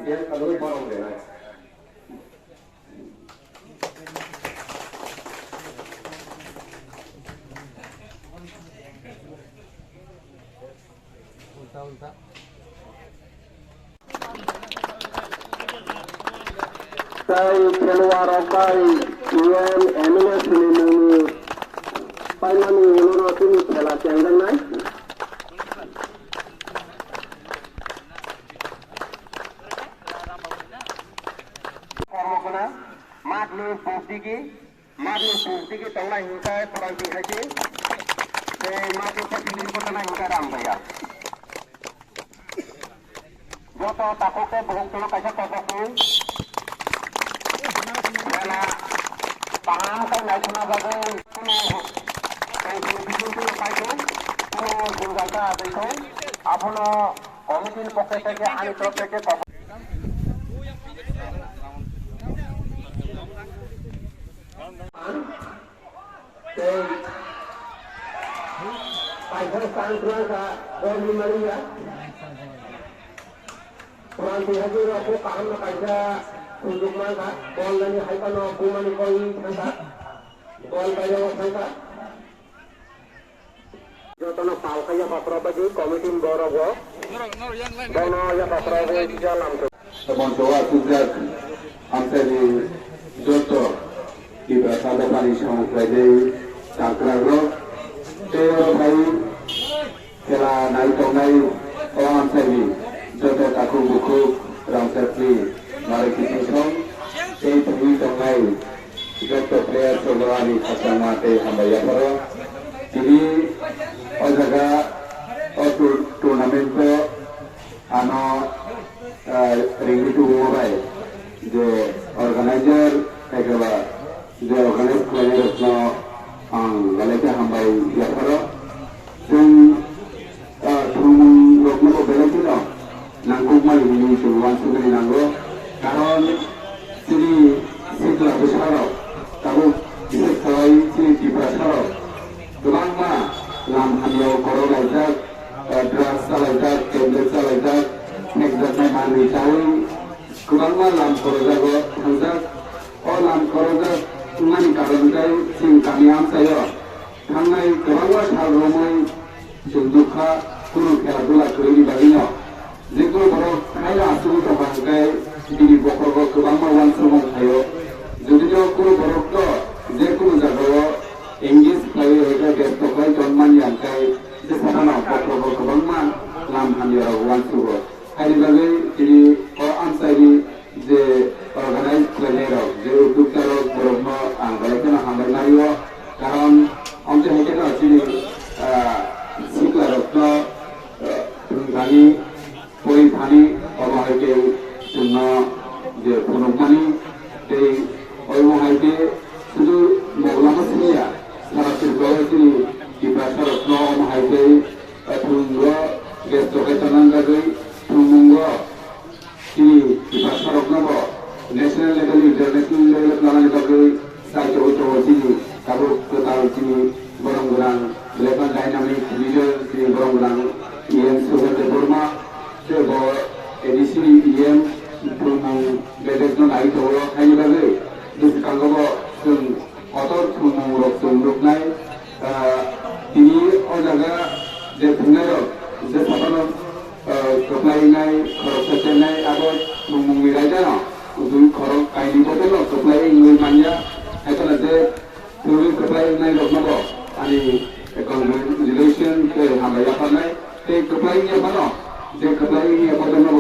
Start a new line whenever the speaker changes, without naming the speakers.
yang kalau barang deh.
Ulta.
Kai keluar kai UN MLS ini paimani ulur ini telah jangan naik. Madlu Pustiki tengah hingga perang haji. Madlu Pustiki tengah hingga rambaya. Joto takutnya bohong dulu kaca kokoku. Karena paham kan naik sana bagai kayak televisi itu pakai jengkata itu. Apa no komitin pocket ke ani trope ke kok. Pakai santri ka dari Maria. Peranti haji aku paham nak aja untuk mana bol ni hai kan aku mani koi thangka bol kaya thangka jotono pau kaya paprobaji komiti borogo dono ya paprobaji di dalam teman doa juga amseli joto di berada kali sama saja takrago teo hai kela naik tongai orang amseli joto takut buku ramserti mari kita song tetapi tongai joto player soalani pasang mate hambaya paro jadi ojaga turnamen ko ano ringgit tu mobile je organizer kagaba je organize players no galanya hambai ya paro dan turun lokno ko belaki no nangkuk mai ini tuan sugri nanggo karon sini setelah besar tahu bisa selai sini di besar tulang ma lam hamil corona jak drugs salajak tablet salajak next day mandi tahu tulang ma lam corona go hanjak lam corona tulang karon dai sing kami am saya hangai tulang ma sal romai sundukha kuno kela dula kuri bagino যেগুলো ধরো খাইলে আসলে তো ভাঙায় দিদি Bakr গোবাং one সময় খাইও যদিও কোনো বরফ যে কোনো জায়গায় এঙ্গেজ খাই হয়ে ব্যস্ত খাই জন্মানি আনকাই যে সাধারণ বকর গোবাং মান লাম হানিয়ার ওয়ান সুগ খাইবাগে তিনি আনসারি যে অর্গানাইজ প্লেয়ার যে উদ্যোক্তার বরফ আঙ্গাইকে না হামার নাইও কারণ অন্তে হেঁটে না তিনি শিকলার গানি পরিধানী অবহাইকে শূন্য যে পুনমানি এই অবহাইকে শুধু মগলামা সিনিয়া সারা শিল্পে তিনি বিপাশা রত্ন অবহাইকে থুঙ্গ গেস্ট কেতনাঙ্গাগৈ থুমুঙ্গ তিনি বিপাশা রত্ন ন্যাশনাল লেভেল ইন্টারন্যাশনাল লেভেল নানানি বাগৈ সাইকে ঐতো তিনি কাবু কোতাল তিনি বরংগুরাং লেবান ডাইনামিক লিডার তিনি বরংগুরাং ইএম সুগন্ধ Varma Sebo edisi IM tumung bedek non ai to hai lage dus kanggo sun otor tumung rok sunduk nai tini o jaga je thungayo je patano koplai nai khorok sete nai abo tumung mirai jano udui khorok kaini botelo koplai ngui manja etona je turi koplai nai rok nabo ani congratulation ke hamaya panai te koplai nya bano যে কতলাই নিয়ে পদনব